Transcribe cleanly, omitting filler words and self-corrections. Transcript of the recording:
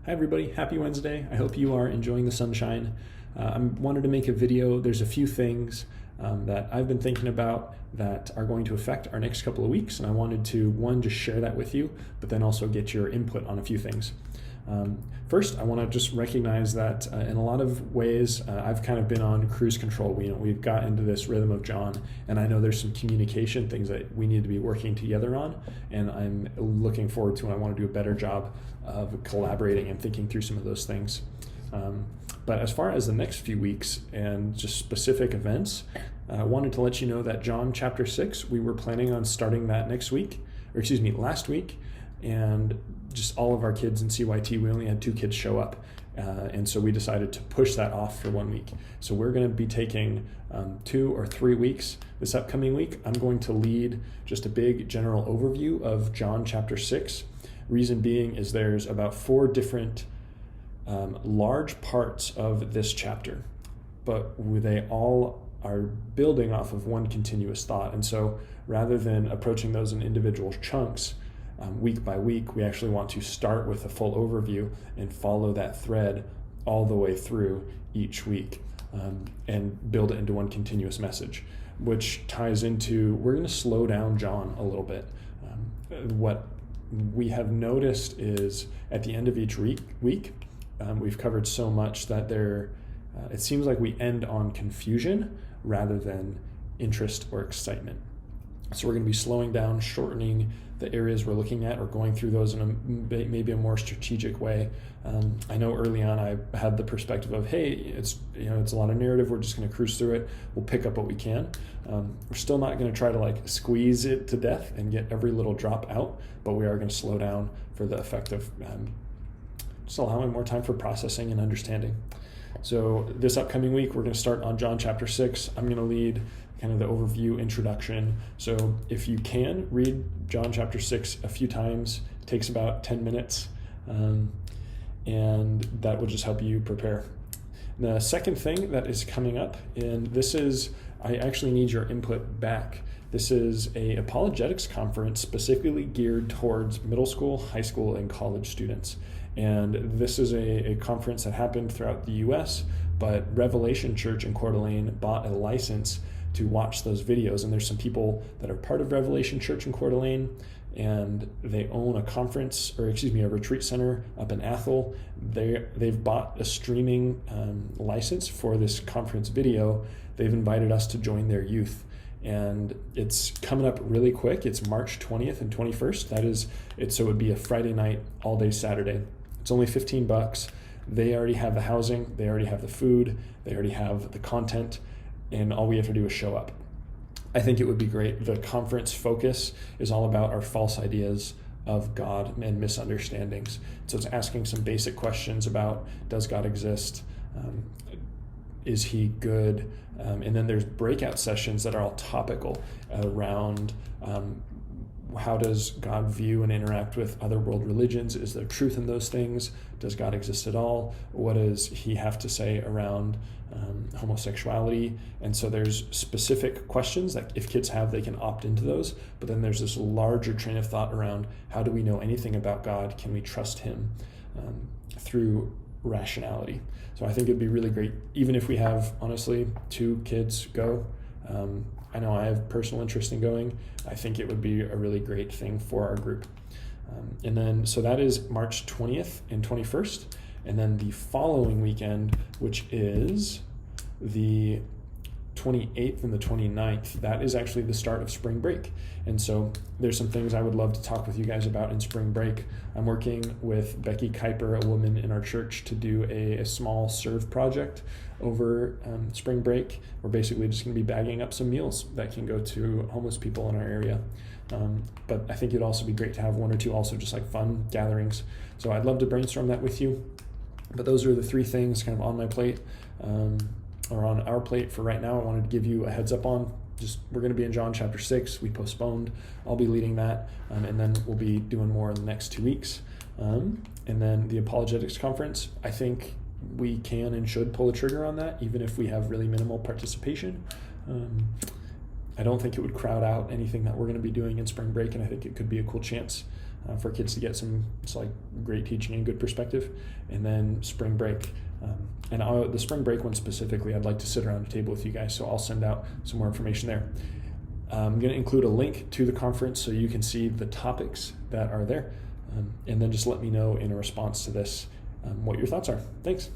Hi everybody, happy Wednesday. I hope you are enjoying the sunshine. I wanted to make a video. There's a few things that I've been thinking about that are going to affect our next couple of weeks, and I wanted to, one, just share that with you, but then also get your input on a few things. First, I want to just recognize that in a lot of ways, I've kind of been on cruise control. We've got into this rhythm of John, and I know there's some communication things that we need to be working together on, and I'm looking forward to, and I want to do a better job of collaborating and thinking through some of those things. But as far as the next few weeks and just specific events, I wanted to let you know that John chapter 6, we were planning on starting that last week, and just all of our kids in CYT, we only had 2 kids show up. And so we decided to push that off for 1 week. So we're going to be taking 2 or 3 weeks this upcoming week. I'm going to lead just a big general overview of John chapter 6. Reason being is there's about 4 different large parts of this chapter, but they all are building off of one continuous thought. And so rather than approaching those in individual chunks, week by week, we actually want to start with a full overview and follow that thread all the way through each week, and build it into one continuous message, which ties into, we're going to slow down John a little bit. What we have noticed is at the end of each week, we've covered so much that it seems like we end on confusion rather than interest or excitement. So we're going to be slowing down, shortening the areas we're looking at, or going through those in maybe a more strategic way. I know early on I had the perspective of, hey, it's a lot of narrative, we're just going to cruise through it, we'll pick up what we can. We're still not going to try to squeeze it to death and get every little drop out, but we are going to slow down for the effect of just allowing more time for processing and understanding. So this upcoming week, we're going to start on John chapter 6. I'm going to lead kind of the overview introduction. So if you can, read John chapter 6 a few times. It takes about 10 minutes, and that will just help you prepare. The second thing that is coming up, and I actually need your input back. This is a apologetics conference specifically geared towards middle school, high school, and college students. And this is a conference that happened throughout the US, but Revelation Church in Coeur d'Alene bought a license to watch those videos. And there's some people that are part of Revelation Church in Coeur d'Alene, and they own a retreat center up in Athol. They've bought a streaming license for this conference video. They've invited us to join their youth. And it's coming up really quick. It's March 20th and 21st. So it would be a Friday night, all day Saturday. It's only $15. They already have the housing, they already have the food, they already have the content, and all we have to do is show up. I think it would be great. The conference focus is all about our false ideas of God and misunderstandings. So it's asking some basic questions about, does God exist? Is he good? And then there's breakout sessions that are all topical around how does God view and interact with other world religions? Is there truth in those things? Does God exist at all? What does he have to say around homosexuality? And so there's specific questions that if kids have, they can opt into those. But then there's this larger train of thought around, how do we know anything about God? Can we trust him through rationality? So I think it'd be really great, even if we have, honestly, 2 kids go. I know I have personal interest in going. I think it would be a really great thing for our group. And then, so that is March 20th and 21st. And then the following weekend, which is the 28th and the 29th, that is actually the start of spring break. And so there's some things I would love to talk with you guys about in spring break. I'm working with Becky Kuiper, a woman in our church, to do a small serve project over spring break. We're basically just going to be bagging up some meals that can go to homeless people in our area. But I think it'd also be great to have 1 or 2 also just fun gatherings. So I'd love to brainstorm that with you. But those are the 3 things kind of on my plate, or on our plate for right now. I wanted to give you a heads up on. We're going to be in John chapter 6. We postponed. I'll be leading that, and then we'll be doing more in the next 2 weeks. And then the apologetics conference, I think we can and should pull a trigger on that, even if we have really minimal participation. I don't think it would crowd out anything that we're going to be doing in spring break, and I think it could be a cool chance for kids to get some great teaching and good perspective. And then spring break. The spring break one specifically, I'd like to sit around the table with you guys, so I'll send out some more information there. I'm going to include a link to the conference so you can see the topics that are there. And then just let me know in a response to this what your thoughts are. Thanks.